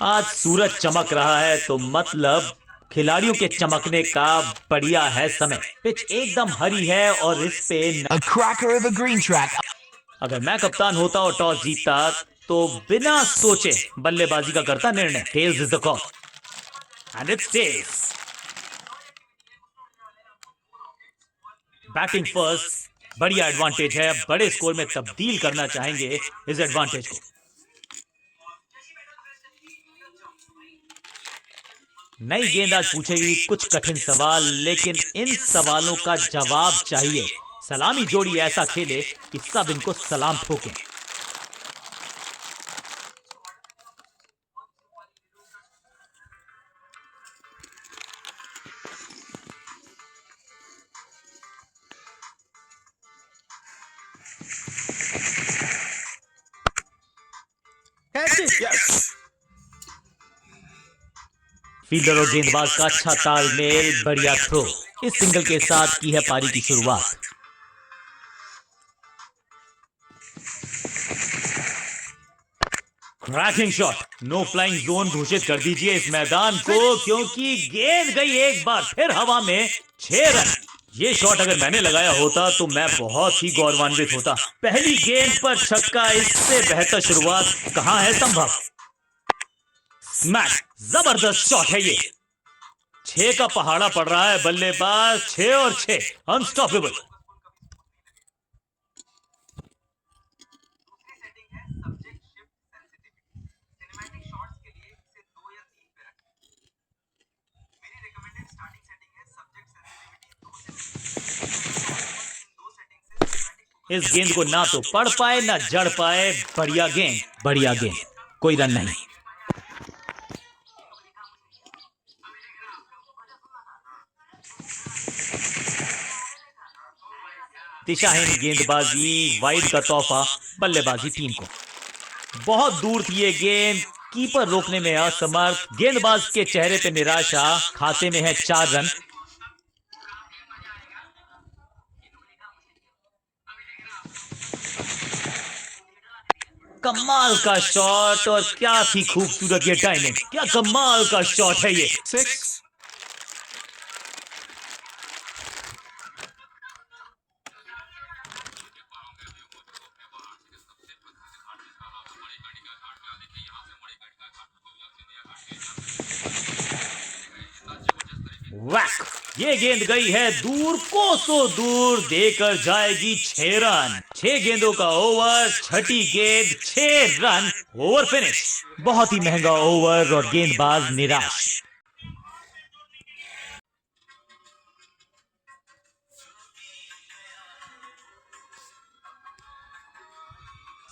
आज सूरज चमक रहा है तो मतलब खिलाड़ियों के चमकने का बढ़िया है समय। पिच एकदम हरी है और इस पे A cracker of a green track. अगर मैं कप्तान होता और टॉस जीतता तो बिना सोचे बल्लेबाजी का करता निर्णय। Tails is the call and it's tails. Batting first, बढ़िया एडवांटेज है। बड़े स्कोर में तब्दील करना चाहेंगे इस एडवांटेज को। नई गेंद आज पूछेगी कुछ कठिन सवाल, लेकिन इन सवालों का जवाब चाहिए। सलामी जोड़ी ऐसा खेले कि सब इनको सलाम ठोकें। फील्डर और गेंदबाज का अच्छा तालमेल, बढ़िया थ्रो। इस सिंगल के साथ की है पारी की शुरुआत। Cracking shot, no flying zone घोषित कर दीजिए इस मैदान को, क्योंकि गेंद गई एक बार फिर हवा में। 6 रन। ये शॉट अगर मैंने लगाया होता तो मैं बहुत ही गौरवान्वित होता। पहली गेंद पर छक्का, इससे बेहतर शुरुआत कहां है संभव। स्मैश, जबरदस्त शॉट है ये। 6 का पहाड़ा पड़ रहा है बल्लेबाज। 6 और 6, अनस्टॉपेबल। इस गेंद को ना तो पढ़ पाए ना जड़ पाए। बढ़िया गेंद, बढ़िया गेंद, कोई रन नहीं। दिशाहीन गेंदबाजी, वाइड का तोहफा बल्लेबाजी टीम को। बहुत दूर थी ये गेंद, कीपर रोकने में असमर्थ। गेंदबाज के चेहरे पे निराशा। खाते में है 4 रन। कमाल का शॉट, और क्या थी खूबसूरत ये टाइमिंग। क्या कमाल का शॉट है ये। 6. वैक, ये गेंद गई है दूर, कोसों दूर, देकर जाएगी 6 रन। 6 गेंदों का ओवर, छठी गेंद 6 रन, ओवर फिनिश। बहुत ही महंगा ओवर और गेंदबाज निराश।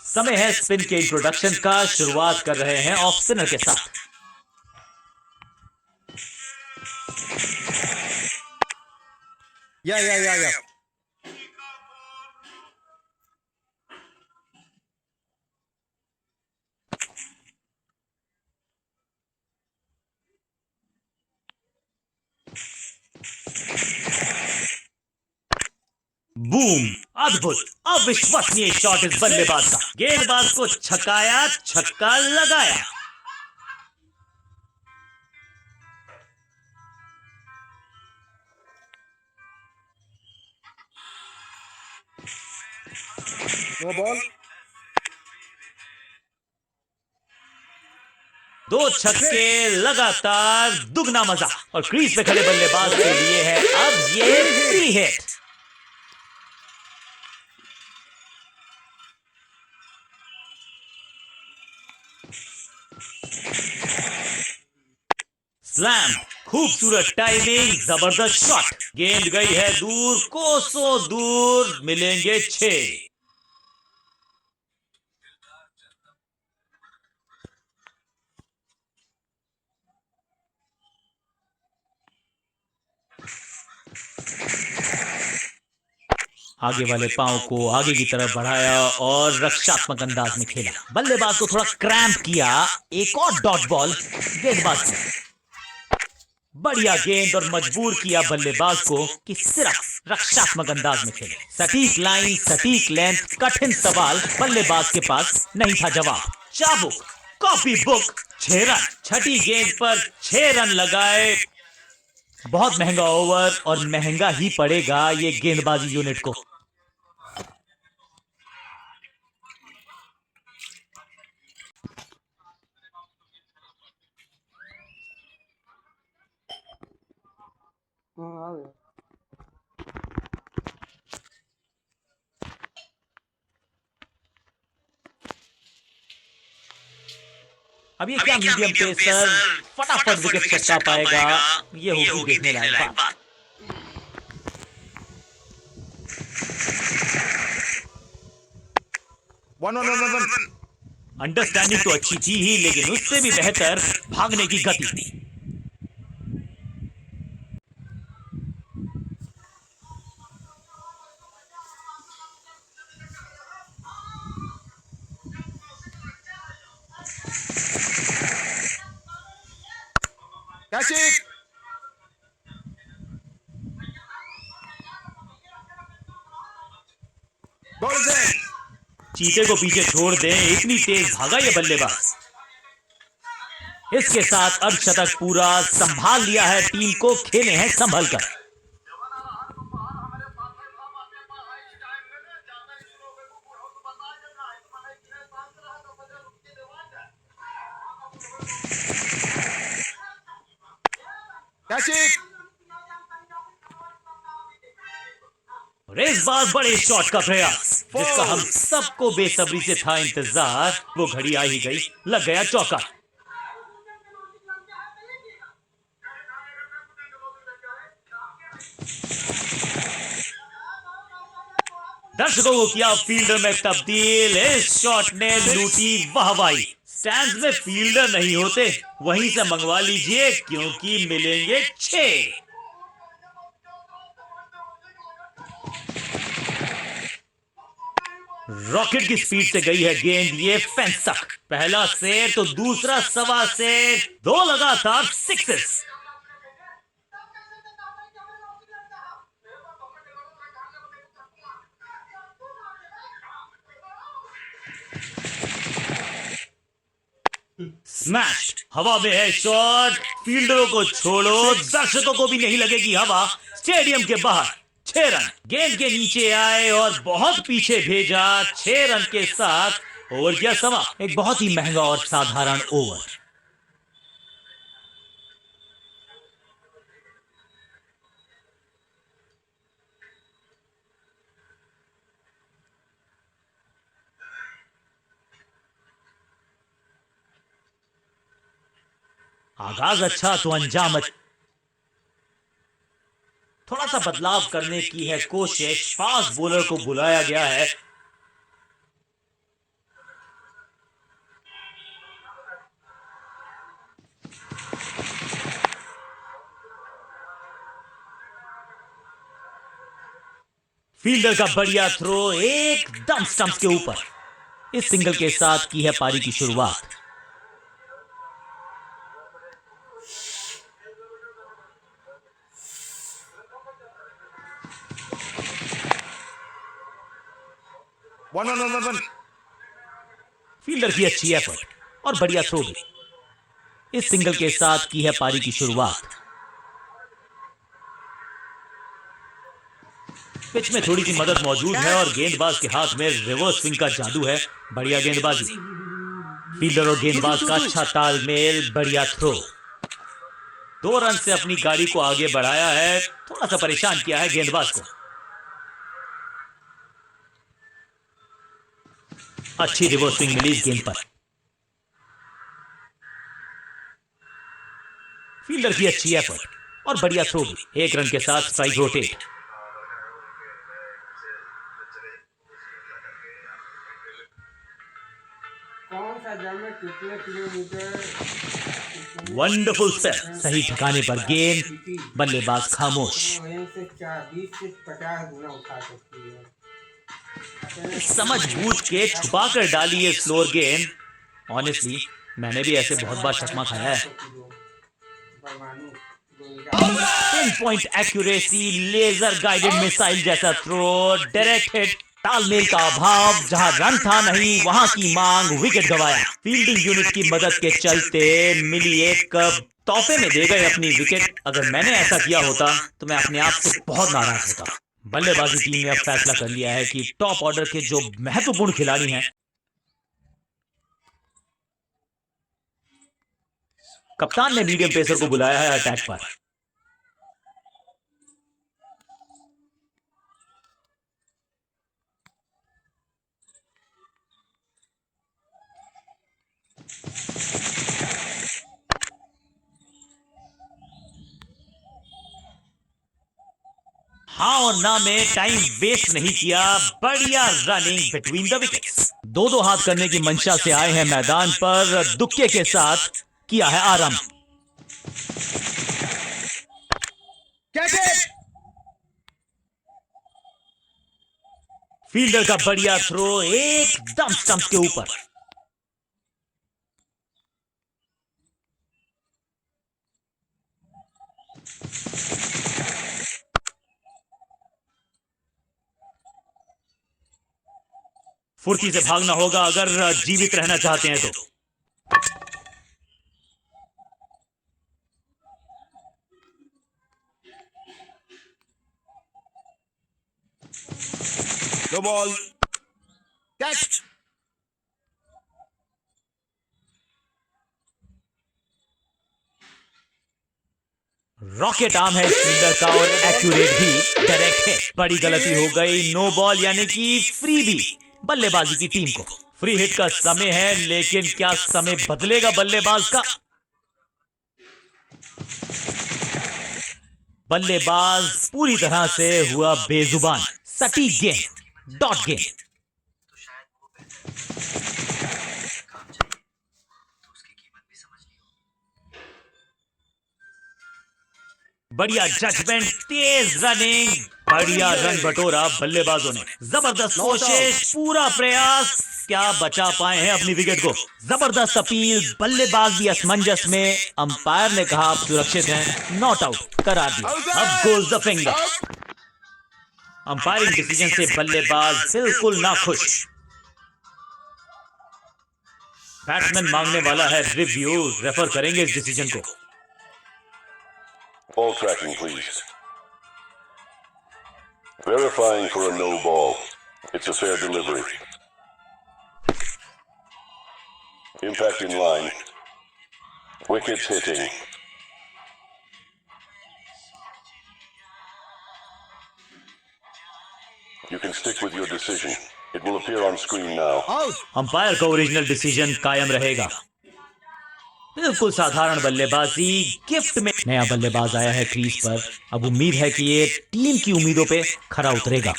समय है स्पिन के इंट्रोडक्शन का। शुरुआत कर रहे हैं ऑफ स्पिनर के साथ। Yeah. बूम, अद्भुत, अविश्वसनीय शॉट इस बल्लेबाज का। गेंदबाज को छकाया, छक्का लगाया। No ball. 2 छक्के लगातार, दुगना मजा। और क्रीज पे खड़े बल्लेबाज के लिए है अब ये 3 हिट। स्लैम, खूबसूरत टाइमिंग, जबरदस्त शॉट। गेंद गई है दूर, कोसों दूर, मिलेंगे 6। आगे वाले पांव को आगे की तरफ बढ़ाया और रक्षात्मक अंदाज में खेला। बल्लेबाज को थोड़ा क्रैम्प किया। एक और डॉट बॉल गेंदबाज ने। बढ़िया गेंद और मजबूर किया बल्लेबाज को कि सिर्फ रक्षात्मक अंदाज में खेले। सटीक लाइन, सटीक लेंथ, कठिन सवाल, बल्लेबाज के पास नहीं था जवाब। चाबुक, कॉपी बुक। 6 रन, छठी गेंद पर 6 रन लगाए। बहुत महंगा ओवर और महंगा ही पड़ेगा ये गेंदबाजी यूनिट को। अब ये क्या मीडियम पेसर फटाफट विकेट चटका पाएगा, ये होगी देखने लायक बात। One. अंडरस्टैंडिंग तो अच्छी थी ही, लेकिन उससे भी बेहतर भागने की गति। Catch it. Ball is in. चीते को पीछे छोड़ दें, इतनी तेज भागा ये बल्लेबाज। इसके साथ अर्धशतक पूरा। संभाल लिया है टीम को, खेले हैं संभल कर। Catch it. और इस बार बड़े शॉट का प्रयास, जिसका हम सबको बेसब्री से था इंतजार। वो घड़ी आ ही गई, लग गया चौका। दर्शकों को किया फील्डर में तब्दील। इस शॉट ने लूटी वाहवाही। स्टैंड्स में फील्डर नहीं होते, वहीं से मंगवा लीजिए, क्योंकि मिलेंगे 6। रॉकेट की स्पीड से गई है गेंद ये फेंस तक। पहला सेर तो दूसरा सवा सेर, 2 लगातार सिक्सेस। स्मैश, हवा में है शॉट। फील्डरों को छोड़ो, दर्शकों को भी नहीं लगेगी हवा। स्टेडियम के बाहर 6 रन गेंद के नीचे आए और बहुत पीछे भेजा। 6 रन के साथ ओवर किया समा। एक बहुत ही महंगा और साधारण ओवर। आगाज अच्छा तो अंजाम थोड़ा सा बदलाव करने की है कोशिश। फास्ट बॉलर को बुलाया गया है। फील्डर का बढ़िया थ्रो एकदम स्टंप्स के ऊपर। इस सिंगल के साथ की है पारी की शुरुआत। One. फील्डर की अच्छी एफर्ट और बढ़िया थ्रो भी। इस सिंगल के साथ की है पारी की शुरुआत। पिच में थोड़ी सी मदद मौजूद है और गेंदबाज के हाथ में रिवर्स स्विंग का जादू है। बढ़िया गेंदबाजी। फील्डर और गेंदबाज का अच्छा तालमेल, बढ़िया थ्रो। 2 रन से अपनी गाड़ी को आगे बढ़ाया है। थोड़ा सा परेशान किया है गेंदबाज को। अच्छी रिवर्स स्विंग मिली इस गेंद पर। फील्डर की अच्छी एफर्ट और बढ़िया थ्रो भी। 1 रन के साथ स्ट्राइक रोटेट। Wonderful spell. सही ठिकाने पर गेंद, बल्लेबाज खामोश। समझ बूझ के छुपा कर डाली ये स्लोअर गेंद। ऑनेस्टली मैंने भी ऐसे बहुत बार चकमा खाया है। Pin point accuracy, laser guided missile जैसा थ्रो, डायरेक्ट हिट, तालमेल का अभाव, जहां रन था नहीं वहां की मांग, विकेट गंवाया। फील्डिंग यूनिट की मदद के चलते मिली एक तोहफे में दे गए अपनी विकेट। अगर मैंने ऐसा किया होता तो मैं अपने आप से बहुत नाराज होता। बल्लेबाजी टीम ने अब फैसला कर लिया है कि टॉप ऑर्डर के जो महत्वपूर्ण खिलाड़ी हैं, कप्तान ने मीडियम पेसर को बुलाया है अटैक पर। हाँ और ना में टाइम वेस्ट नहीं किया, बढ़िया रनिंग बिटवीन द विकेट्स। दो हाथ करने की मंशा से आए हैं मैदान पर, दुक्के के साथ किया है आरंभ। Catch it! फील्डर का बढ़िया थ्रो एकदम स्टंप के ऊपर। फुर्ती से भागना होगा अगर जीवित रहना चाहते हैं तो। No ball. Catch. Rocket arm है फील्डर का और एक्यूरेट भी, डायरेक्ट है। बड़ी गलती हो गई, नो बॉल यानी कि फ्री भी बल्लेबाजी की टीम को। फ्री हिट का समय है, लेकिन क्या समय बदलेगा बल्लेबाज का? बल्लेबाज पूरी तरह से हुआ बेजुबान। सटीक गेंद, डॉट गेंद। बढ़िया जजमेंट, तेज रनिंग, बढ़िया रन बटोरा बल्लेबाजों ने। जबरदस्त कोशिश, पूरा प्रयास, क्या बचा पाए हैं अपनी विकेट को। जबरदस्त अपील, बल्लेबाज भी असमंजस में। अंपायर ने कहा आप सुरक्षित हैं, नॉट आउट करार दिया। अब goes the finger. Umpiring decision से बल्लेबाज बिल्कुल नाखुश। बैट्समैन मांगने वाला है रिव्यू, रेफर करेंगे इस डिसीजन को। Ball tracking, please. Verifying for a no ball. It's a fair delivery. Impact in line. Wickets hitting. You can stick with your decision. It will appear on screen now. Out. Umpire का original decision कायम रहेगा। बिल्कुल साधारण बल्लेबाजी, gift में। नया बल्लेबाज आया है क्रीज पर, अब उम्मीद है कि ये टीम की उम्मीदों पे खरा उतरेगा।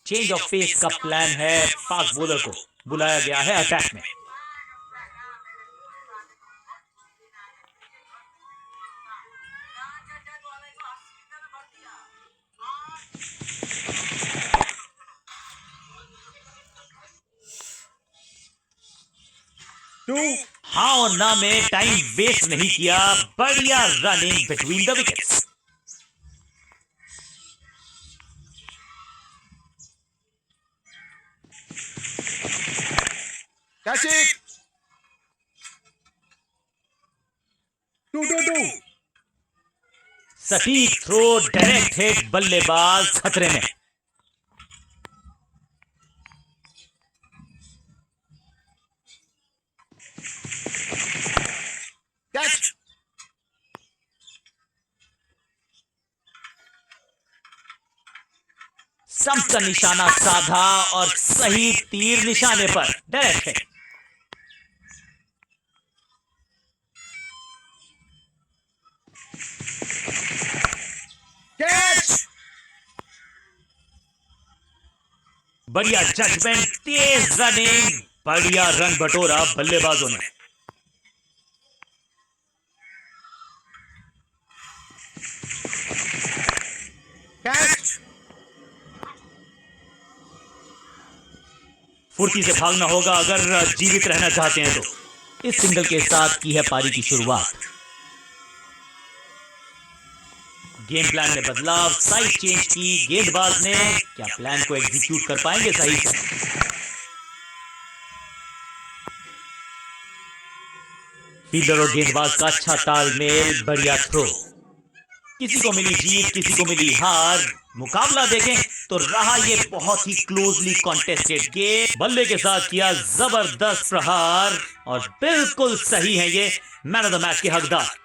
चेंज ऑफ पेस का प्लान है, फास्ट बॉलर को बुलाया गया है अटैक में। हाँ और ना में टाइम वेस्ट नहीं किया, बढ़िया running between the wickets. Catch it. 2-2-2. सटीक थ्रो, डायरेक्ट हिट, बल्लेबाज खतरे में। Catch. स्टंप का निशाना साधा और सही तीर निशाने पर, डायरेक्ट हिट। Catch. बढ़िया जजमेंट, तेज रनिंग, बढ़िया रन बटोरा बल्लेबाजों ने। Catch. फुर्ती से भागना होगा अगर जीवित रहना चाहते हैं तो। इस सिंगल के साथ की है पारी की शुरुआत। गेम प्लान में बदलाव, साइड चेंज की, गेंदबाज ने क्या प्लान को एग्जीक्यूट कर पाएंगे सही से? फील्डर और गेंदबाज का अच्छा तालमेल, बढ़िया थ्रो। किसी को मिली जीत, किसी को मिली हार। मुकाबला देखें तो रहा ये बहुत ही क्लोजली कॉन्टेस्टेड गेम। बल्ले के साथ किया जबरदस्त प्रहार और बिल्कुल सही है ये मैन ऑफ द मैच के हकदार।